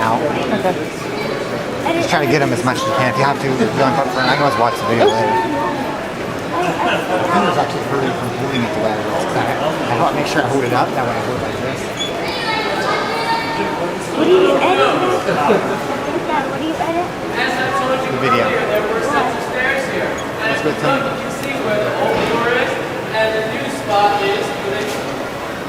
out. Okay. Just try to get them as much as you can. If you have to, if you're on for I can always watch the video later. I was actually hurting from holding it together. I thought make sure I hold it up, that way I hold it like this. What do you edit? What do you edit? The video. Let's go tell me. You can see where the old door is, and the new spot is where they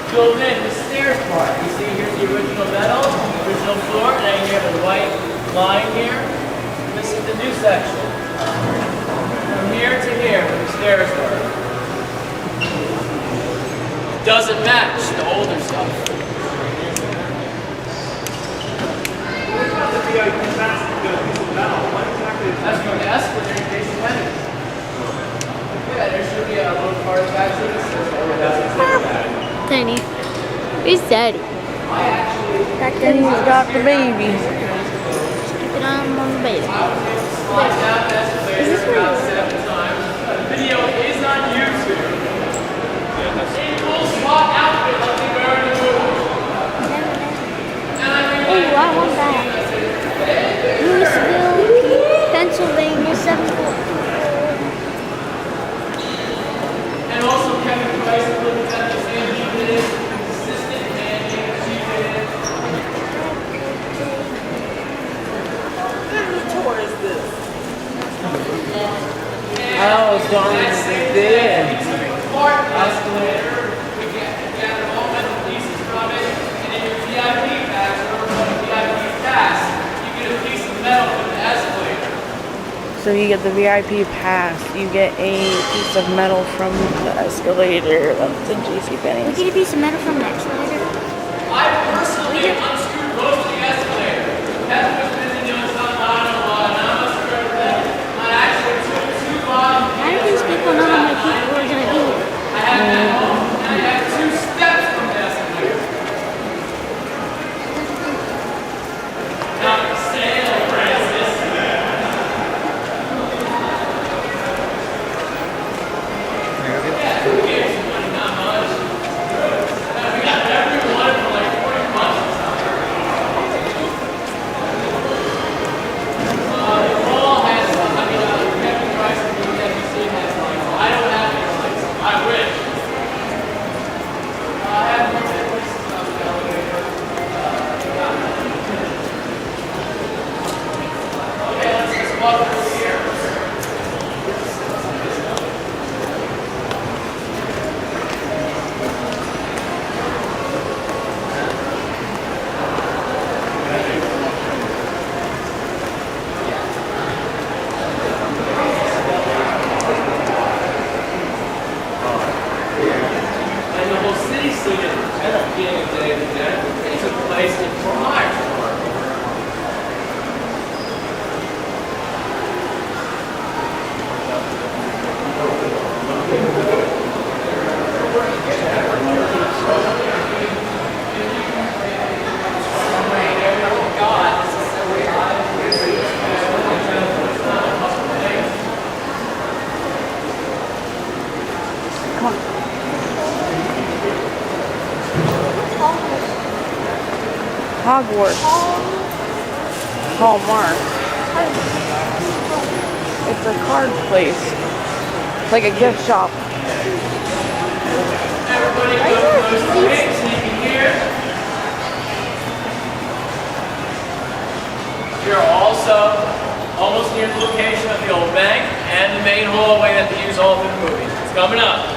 filled in the stairs part. You see here's the original metal, original floor, and then you have a white line here. This is the new section. From here to here, where the stairs are. It doesn't match the older stuff. That's from the escalator in case you had it. Yeah, there should be a little part attached to this. Tiny. Who's daddy? And he's got the baby. Keep it on the baby. Slide down the escalator about 7 times. The video is on YouTube. In full SWAT outfit like they were in the movie. And I mean, Oh, I want that. Louisville, Pennsylvania, 744. and also Kevin Price looking at the same deep it is, consistent and cheap it is. Oh, darn it, did. Part escalator, we gather all metal pieces from it, and in your VIP pass, or VIP pass, you get a piece of metal from the escalator. So you get the VIP pass. You get a piece of metal from the escalator. That's in We JCPenney's. get a piece of metal from the escalator. I personally unscrewed most of the escalator. Kevin was busy doing something, I don't know what, and I must have heard that. I actually took 2 bottom How do these people know how many people are going to be here? I had that home, and I had 2 steps from the escalator. Now, sail, Francis. And the whole city scene ended up being a day of the dead. It took place in Prime. Hogwarts. Hallmark. It's a card place. Like a gift shop. Everybody go close to the gate so you can hear. You're also almost near the location of the old bank and the main hallway that they use all through the movie. It's coming up.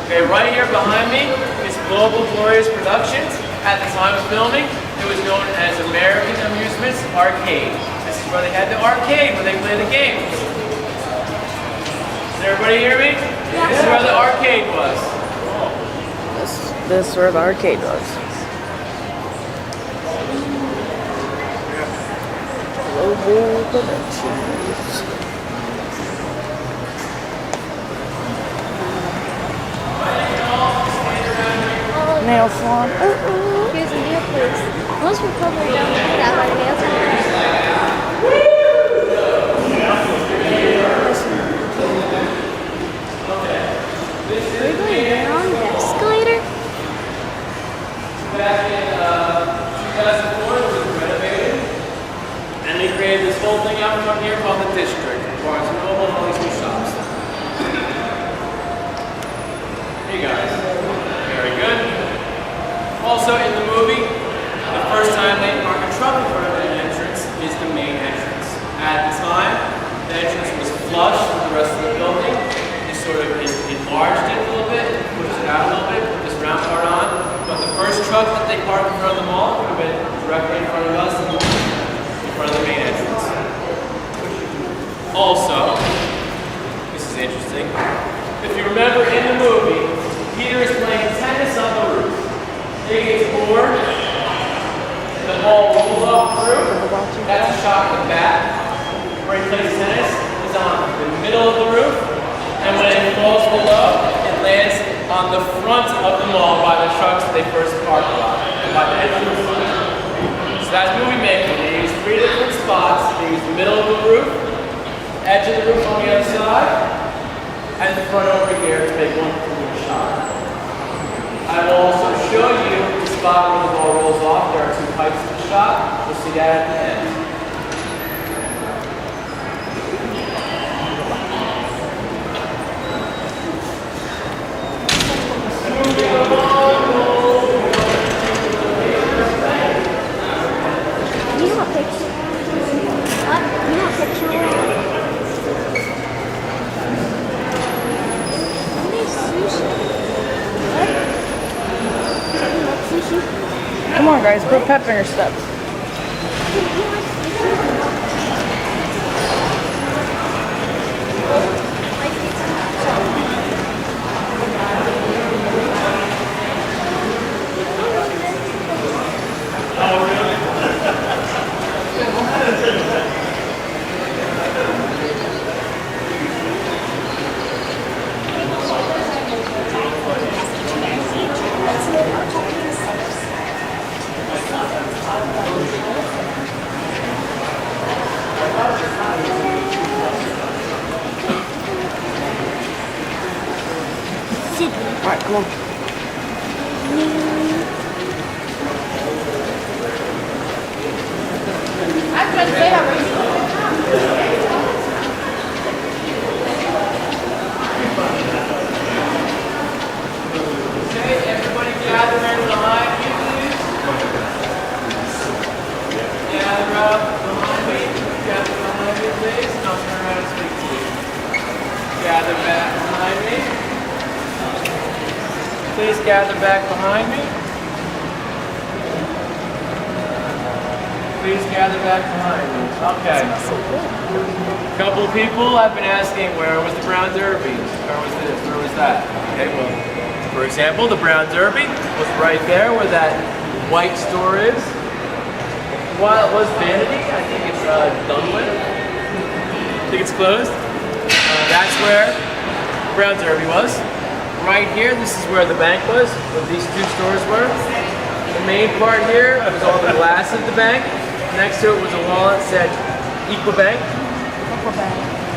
Okay, right here behind me is Global Glorious Productions. At the time of filming, it was known as American Amusements Arcade. This is where they had the arcade where they play the games. Does everybody hear me? This is where the arcade was. This is where the arcade was. Global Productions. Nail salon. Here's a nail place. Most people probably don't do that by nail salon. Are we going down the escalator? Back in 2004, it was renovated. first time they park a truck in front of the entrance is the main entrance. At the time, the entrance was flush with the rest of the building. They sort of enlarged it a little bit, pushed it out a little bit, put this round part on. But the first truck that they parked in front of the mall would have been directly in front of us, in front of the main entrance. Also, this is interesting. If you remember in the movie, Peter is playing tennis on the roof. He gets bored, the ball rolls off the roof. That's a shot in the back. Where he plays tennis is on the middle of the roof, and when it falls below, it lands on the front of the mall by the trucks that they first parked by the entrance. So that's movie making. They use 3 different spots. They use the middle of the roof, edge of the roof on the other side, and the front over here to make one complete shot. I will also show you the spot where the ball rolls off. There are 2 pipes to the shot. You'll see that at the end. You want a picture? What? You want a picture? Sushi. What? You want sushi? Come on, guys, put pep in your step. All right, come on. Okay, everybody gather in behind me, please. Gather up behind me. Gather behind me, please. And I'll turn around and speak to you. Gather back behind me. Please gather back behind me. Please gather back behind me. Okay. A couple of people have been asking, where was the Brown Derby? Where was this? Where was that? Okay, well, for example, the Brown Derby was right there where that white store is. While it was Vanity, I think it's done with. I think it's closed. That's where Brown Derby was. Right here, this is where the bank was, where these 2 stores were. The main part here was all the glass of the bank. Next to it was a wall that said Equibank.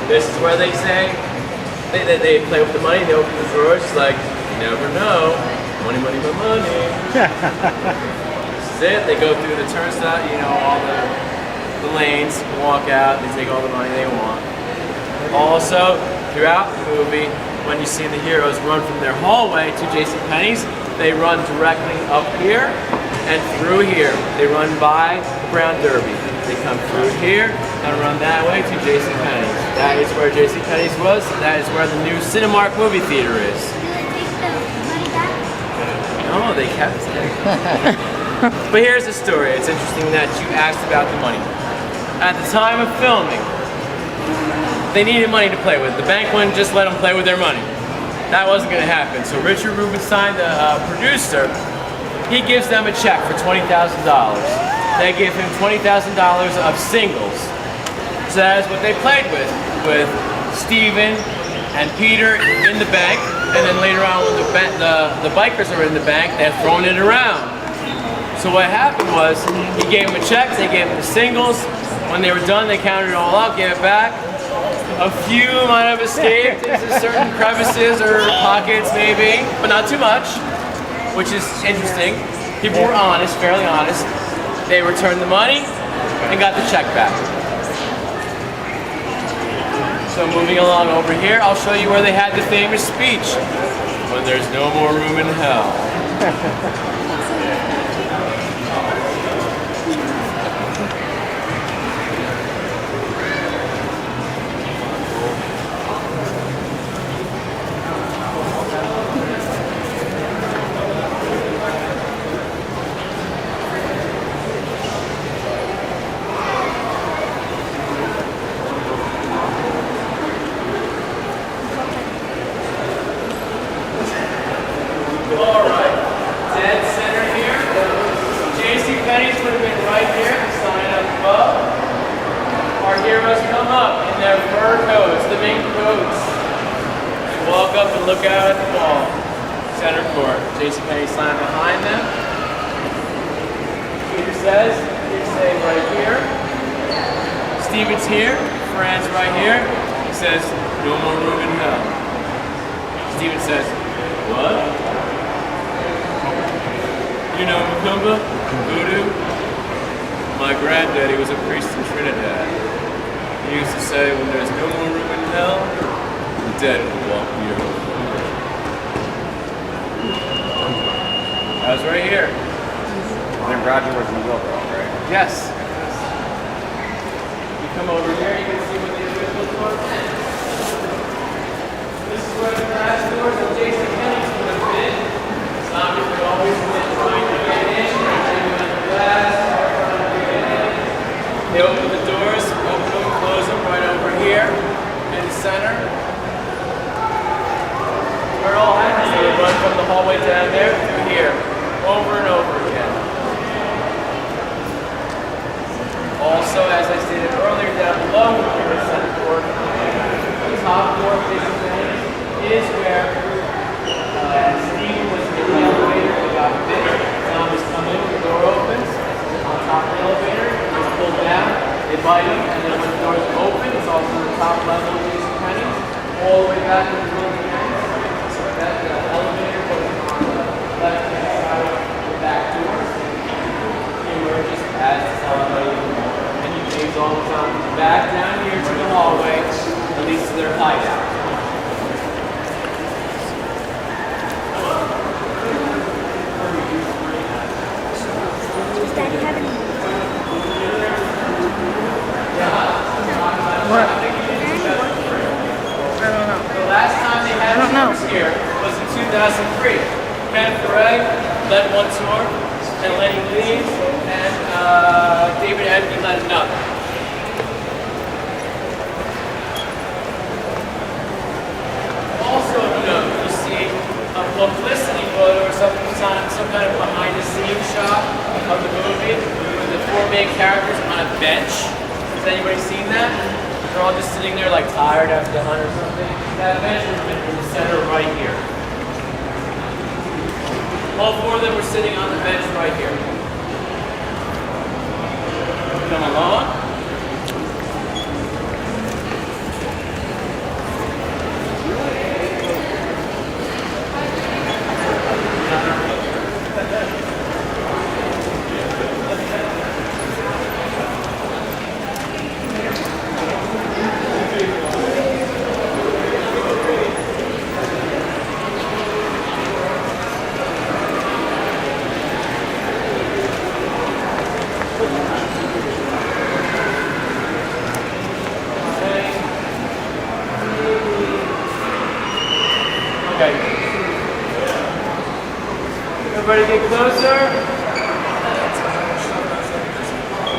This is where they say, they play with the money, they open the drawers, it's like, you never know, money, money, money, money. This is it, they go through the turnstile, you know, all the lanes, walk out, they take all the money they want. Also, throughout the movie, when you see the heroes run from their hallway to JCPenney's, they run directly up here and through here. They run by the Brown Derby. They come through here and run that way to JCPenney's. That is where JCPenney's was. That is where the new Cinemark movie theater is. Do they take the money back? No, they kept it. But here's the story. It's interesting that you asked about the money. At the time of filming, they needed money to play with. The bank wouldn't just let them play with their money. That wasn't going to happen. So Richard Rubenstein, the producer, he gives them a check for $20,000. They give him $20,000 of singles. So that is what they played with Steven and Peter in the bank, and then later on when the bikers are in the bank, they're throwing it around. So what happened was, he gave them a check, they gave them the singles. When they were done, they counted it all up, gave it back. A few might have escaped into certain crevices or pockets maybe, but not too much, which is interesting. People were honest, fairly honest. They returned the money and got the check back. So moving along over here, I'll show you where they had the famous speech, when there's no more room in hell. and look out at the ball. Center court. JCPenney slam behind them. Peter says, Peter saying right here. Steven's here. Fran's right here. He says, no more room in hell. Steven says, what? You know Macumba? Voodoo? My granddaddy was a priest in Trinidad. He used to say, when there's no more room in hell, the dead will walk the earth. I was right here. Then Roger was in the Wilbur, right? Yes. You come over here, you can see what the original doors meant. This is where the glass doors of JCPenney's would have been. Zombies would always been trying to get in, trying to the glass, trying to get in. They open the doors, open them, close them right over here in the center. Where it all happens, they would run from the hallway down there through here, over and over again. Also, as I stated earlier, down below here in the center court, the top floor of is where Steve was in the elevator. He got bit. Zombies come in, the door opens. On top of the elevator, he's pulled down. They bite him, and then when the doors open, it's also the top level of JCPenney, all the way back to the building end. So that the elevator goes on the left-hand side of the back doors. He emerges as the elevator. Takes all the time back down here to the hallway that leads to their hideout. Does Daddy have any? What? I don't know. The last time they had tours here was in 2003. Ken Ferret led one tour, and Lenny Leeds and David Edney led another. Also, you see a publicity photo or some kind of behind-the-scenes shot of the movie with the four main characters on a bench. Has anybody seen that? They're all just sitting there like tired after the hunt or something. That bench would have been in the center right here. All four of them were sitting on the bench right here. Come along. Everybody get closer.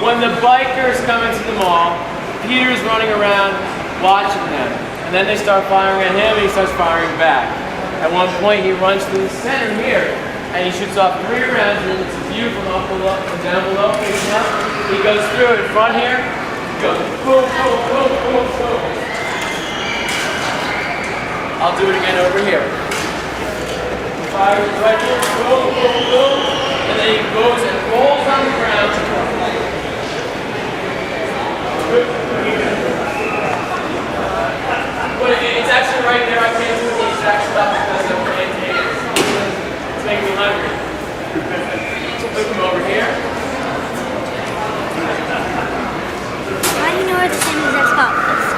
When the bikers come into the mall, Peter's running around watching them. And then they start firing at him and he starts firing back. At one point he runs to the center here and he shoots off 3 rounds and it's a view from up below and down below facing up. He goes through in front here. He goes boom, boom, boom, boom, boom. I'll do it again over here. Fires right here, boom, boom, boom, and then he goes and rolls on the ground. But it's actually right there. I can't do the exact stuff because of the it's making me hungry. So put him over here. How do you know where the same exact spot was?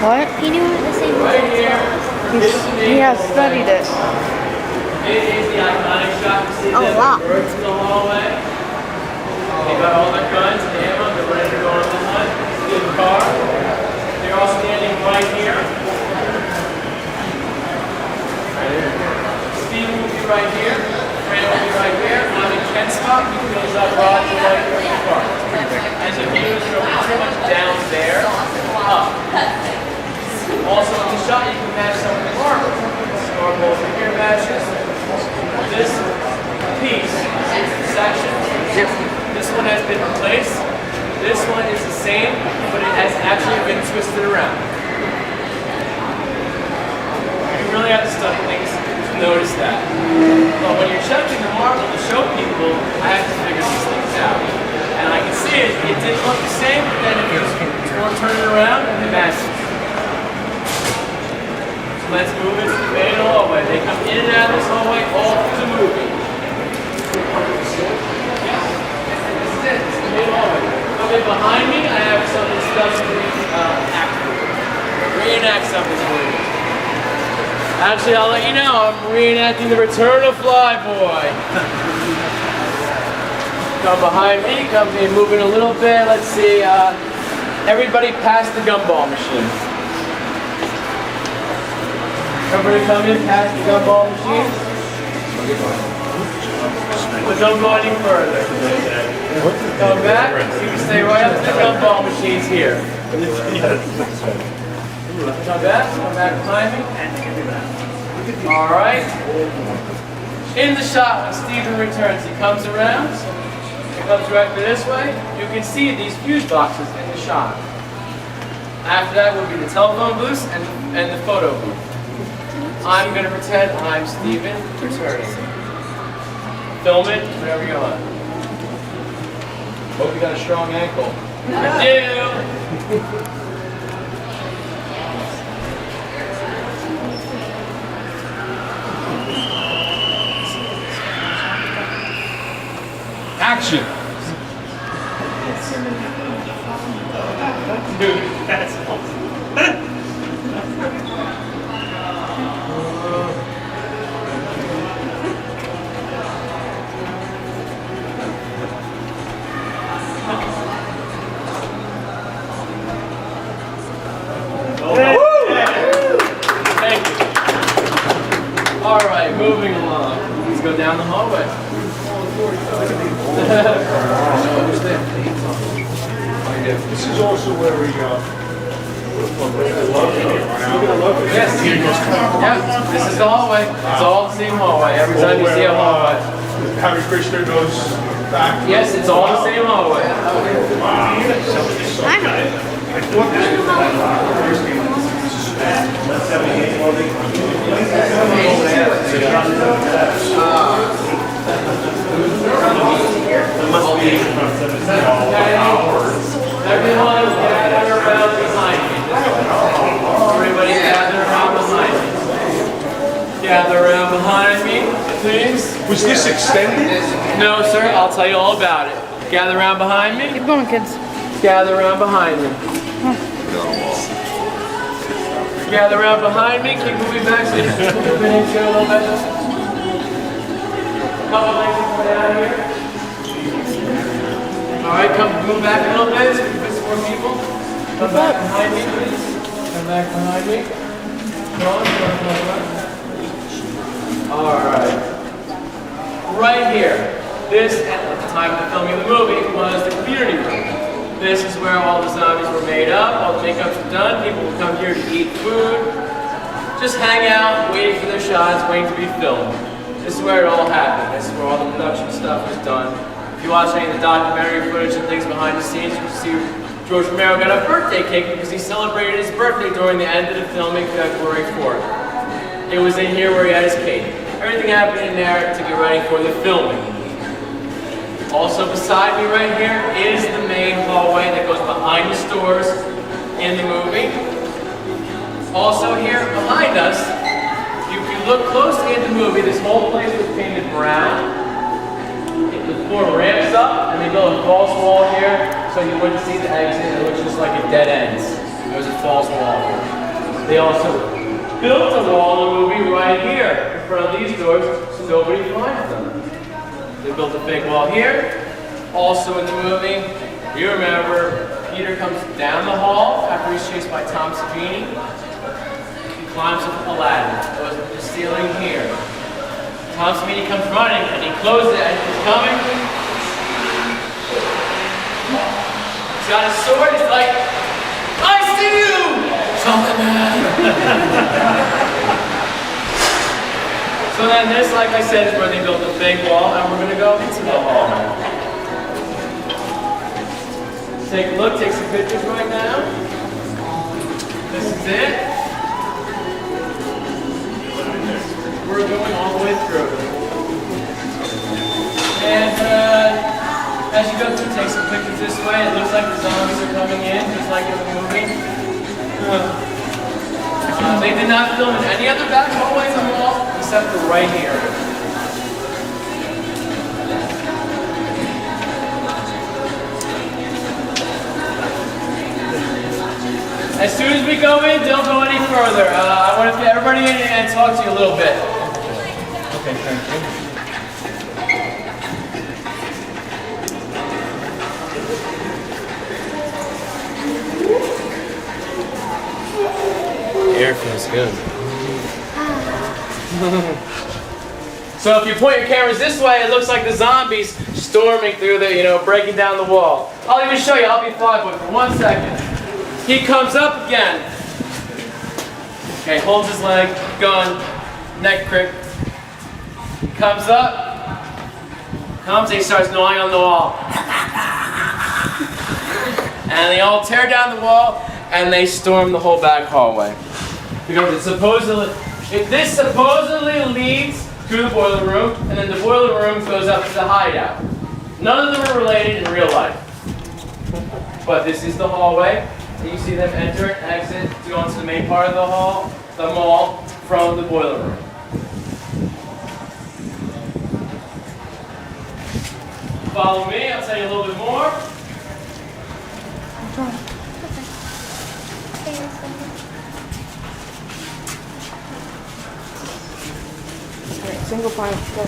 What? He knew where the same Right exact here. spot was. He has studied it. It is the iconic shot. You see Oh, them wow. birds in the hallway. They got all their guns and ammo. They're ready to go on the hunt. See the car. They're all standing right here. Steve will be right here. Fran will be right here. I'm in Ken's spot. He fills up Roger right here in the car. And the views are pretty much down there, up. Also in the shot, you can match some of the markers. Score both of your matches. This piece, this section, this one has been replaced. This one is the same, but it has actually been twisted around. You really have to study things to notice that. But when you're checking the marble to show people, I have to figure these things out. And I can see it didn't look the same, but then if you turn it around, it matches. So let's move into the main hallway. They come in and out of this hallway all through the movie. This is it. This is the main hallway. Okay, behind me, I have some stuff to reenact something for you. Actually, I'll let you know, I'm reenacting the return of Flyboy. Come behind me, come in, moving a little bit. Let's see, everybody past the gumball machine. Everybody come in past the gumball machine. But don't go any further. Come back, you can stay right up to the gumball machines here. Come back behind me. Alright. In the shot when Steven returns, he comes around. He comes right this way. You can see these fuse boxes in the shot. After that will be the telephone booth and the photo booth. I'm going to pretend I'm Steven returning. Film it, whatever you want. Hope you got a strong ankle. I do! Action! Dude, that's awesome. Thank you. All right, moving along. Let's go down the hallway. This is also where we Yes. Yeah, this is the hallway. It's all the same hallway. Every time you see a hallway. Harry Krishna goes back. Yes, it's all the same hallway. Everyone gather around behind me. Everybody gather around behind me. Gather around behind me, please. Was this extended? No, sir, I'll tell you all about it. Gather around behind me. Keep going, kids. Gather around behind me. Gather around behind me. Keep moving back so you can move in and show a little bit. Couple legs down here. Alright, come move back a little bit so we can fit some more people. Come back behind me, please. Come back behind me. Come on. Alright. Right here. This, at the time of the filming of the movie, was the community room. This is where all the zombies were made up, all the makeups were done, people would come here to eat food, just hang out, waiting for their shots, waiting to be filmed. This is where it all happened. This is where all the production stuff was done. If you watch any of the documentary footage and things behind the scenes, you can see George Romero got a birthday cake because he celebrated his birthday during the end of the filming February 4th. It was in here where he had his cake. Everything happened in there to get ready for the filming. Also beside me right here is the main hallway that goes behind the stores in the movie. Also here behind us, if you look closely at the movie, this whole place was painted brown. The floor ramps up and they built a false wall here so you wouldn't see the exit. It looks just like a dead end. There's a false wall here. They also built a wall in the movie right here in front of these doors so nobody finds them. They built a fake wall here. Also in the movie, you remember, Peter comes down the hall after he's chased by Tom Savini. He climbs up Aladdin. It was the ceiling here. Tom Savini comes running and he closes it and he's coming. He's got his sword, he's like, I see you! Something man. So then this, like I said, is where they built the fake wall, and we're going to go into the hall. Take a look, take some pictures right now. This is it. we're going all the way through. And as you go through, take some pictures this way. It looks like the zombies are coming in, just like in the movie. They did not film in any other back hallways on the wall except for right here. As soon as we go in, don't go any further. I want to get everybody in and talk to you a little bit. Okay, thank you. Air feels good. So if you point your cameras this way, it looks like the zombies storming through the, breaking down the wall. I'll even show you. I'll be fly boy for 1 second. He comes up again. Okay, holds his leg, gun, neck crick. Comes up, comes, and he starts gnawing on the wall. And they all tear down the wall, and they storm the whole back hallway. Because this supposedly leads to the boiler room, and then the boiler room goes up to the hideout. None of them are related in real life. But this is the hallway. You see them enter and exit to go into the main part of the mall, from the boiler room. Follow me, I'll tell you a little bit more. Alright, single file, go.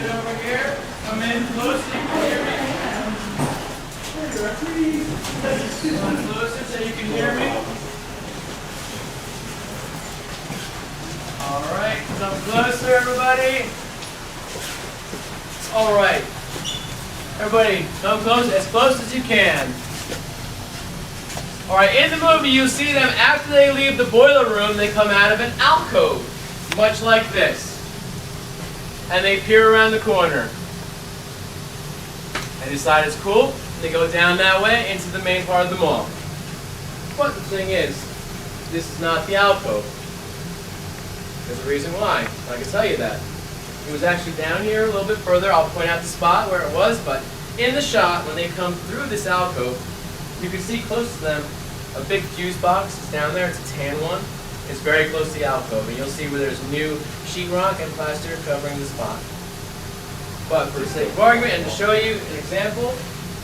Over here, come in close so you can hear me. Come closer so you can hear me. Alright, come closer everybody. Alright. Everybody, come close as you can. Alright, in the movie you see them after they leave the boiler room, they come out of an alcove, much like this. And they peer around the corner. They decide it's cool, and they go down that way into the main part of the mall. But the thing is, this is not the alcove. There's a reason why. I can tell you that. It was actually down here a little bit further. I'll point out the spot where it was, but in the shot, when they come through this alcove, you can see close to them a big fuse box. It's down there. It's a tan one. It's very close to the alcove, and you'll see where there's new sheetrock and plaster covering the spot. But for the sake of argument and to show you an example,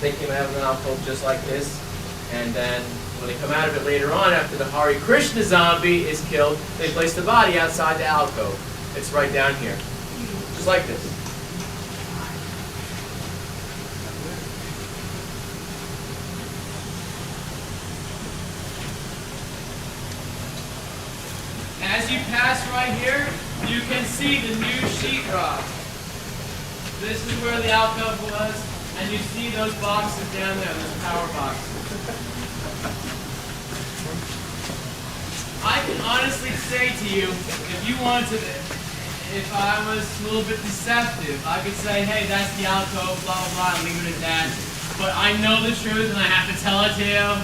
they came out of an alcove just like this, and then when they come out of it later on, after the Hare Krishna zombie is killed, they place the body outside the alcove. It's right down here, just like this. As you pass right here, you can see the new sheetrock. This is where the alcove was, and you see those boxes down there, those power boxes. I can honestly say to you, if you wanted, if I was a little bit deceptive, I could say, hey, that's the alcove, blah, blah, blah, and leave it at that. But I know the truth, and I have to tell it to you.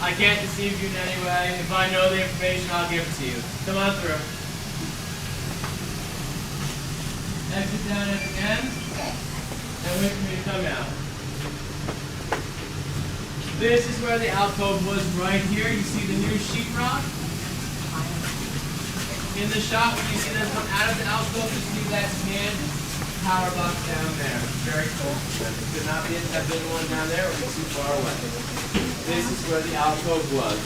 I can't deceive you in any way. If I know the information, I'll give it to you. Come on through. Exit down at the end, and wait for me to come out. This is where the alcove was right here. You see the new sheetrock. In the shot, when you see them come out of the alcove, you see that tan power box down there. Very cool. There could not be a big one down there, or it's too far away. This is where the alcove was.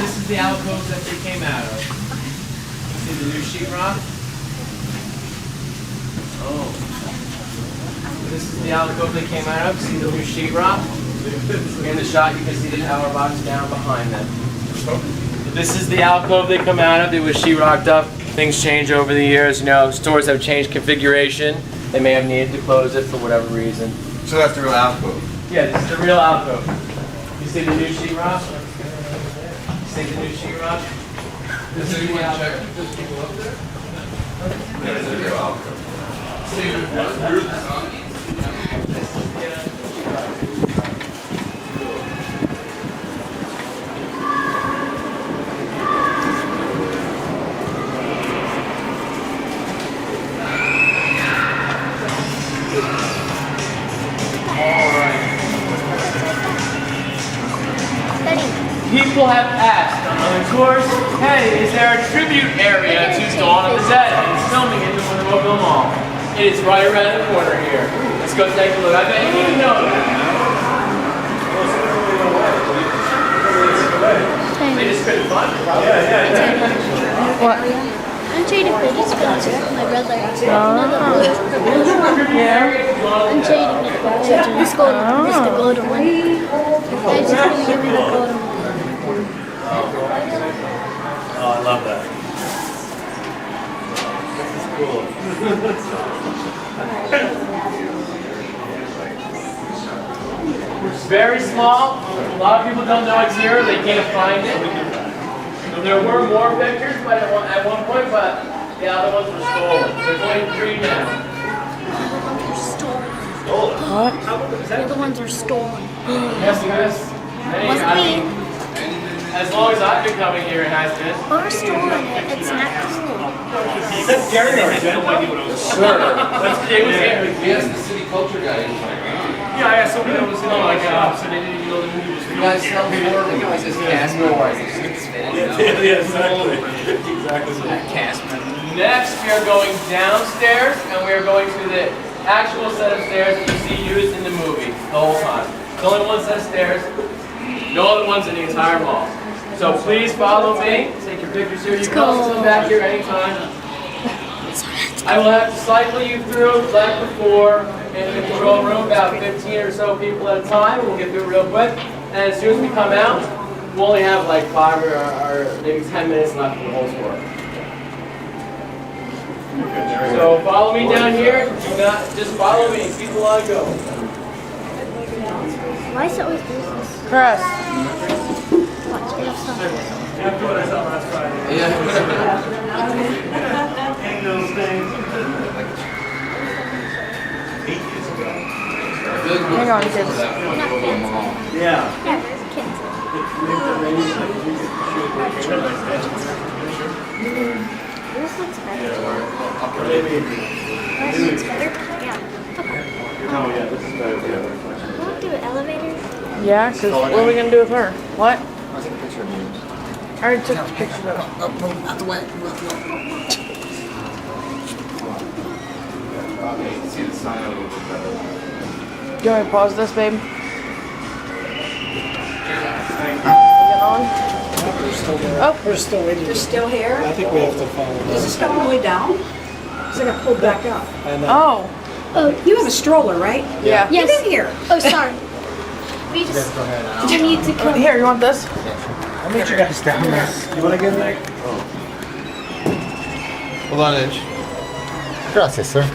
This is the alcove that they came out of. See the new sheetrock? Oh. This is the alcove they came out of. See the new sheetrock? In the shot, you can see the power box down behind them. This is the alcove they come out of. It was sheetrocked up. Things change over the years. You know, stores have changed configuration. They may have needed to close it for whatever reason. So that's the real alcove. Yeah, this is the real alcove. You see the new sheetrock? See the new sheetrock? This is the check. Just people up there. People have asked on the course, hey, is there a tribute area to Dawn of the Dead? And it's filming in the Winterville Mall. It is right around the corner here. Let's go take a look. I bet you didn't know that. They just couldn't find it. What? I'm trading fidget spinners with my brother. Yeah. I'm trading it for this the golden one. I just want to give me the golden one. Oh, I love that. It's very small. A lot of people don't know it's here. They can't find it. There were more pictures, but at one point, but the other ones were stolen. There's only 3 now. The other ones are stolen. Yes, yes. Wasn't me. As long as I've been coming here, it has been. Whoever stolen it, it's not cool. That's Gary Argento. Sure. It was Gary. Yes, the city culture guy. Yeah, I asked somebody that was so they didn't even know the movie was You guys tell me more like it was just Casper or is it Casper. Next, we are going downstairs, and we are going to the actual set of stairs that you see used in the movie the whole time. There's only one set of stairs, no other ones in the entire mall. So please follow me, take your pictures here. You can also come back here anytime. I will have to cycle you through like before in the control room, about 15 or so people at a time. We'll get through it real quick. And as soon as we come out, we'll only have like 5 or maybe 10 minutes left for the whole tour. So follow me down here. Do not just follow me and keep the line going. Why is it always this? Chris. Watch, we have something. Hang on, kids. Yeah, kids. This looks better. This looks better? Yeah. Oh yeah, this is better than the other one. You want to do an elevator? Yeah, because what are we going to do with her? What? I'll take a picture of you. I already took the picture of Out the way. See the sign a little bit better. Do you want me to pause this, babe? Get on? Oh, We're still waiting. They're still here? I think we have to follow Is this coming all the way down? Because I got pulled back up. And oh, Oh, You have a stroller, right? yeah. yes. Get in here. Oh, sorry. We just Go ahead. you need to come. Here, you want this? I'll meet you guys down there. You want to get in there? Hold on, Inch. Gracias, sir.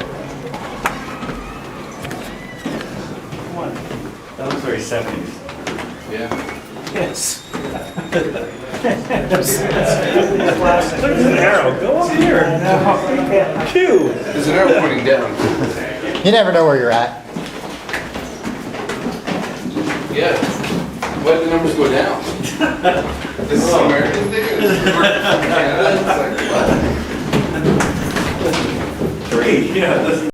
That looks very 70s. Yeah. Yes. There's an arrow. Go up here. Q. There's an arrow pointing down. You never know where you're at. Yeah. Why did the numbers go down? This is an American thing? This is Canada? It's like, what? 3. Yeah.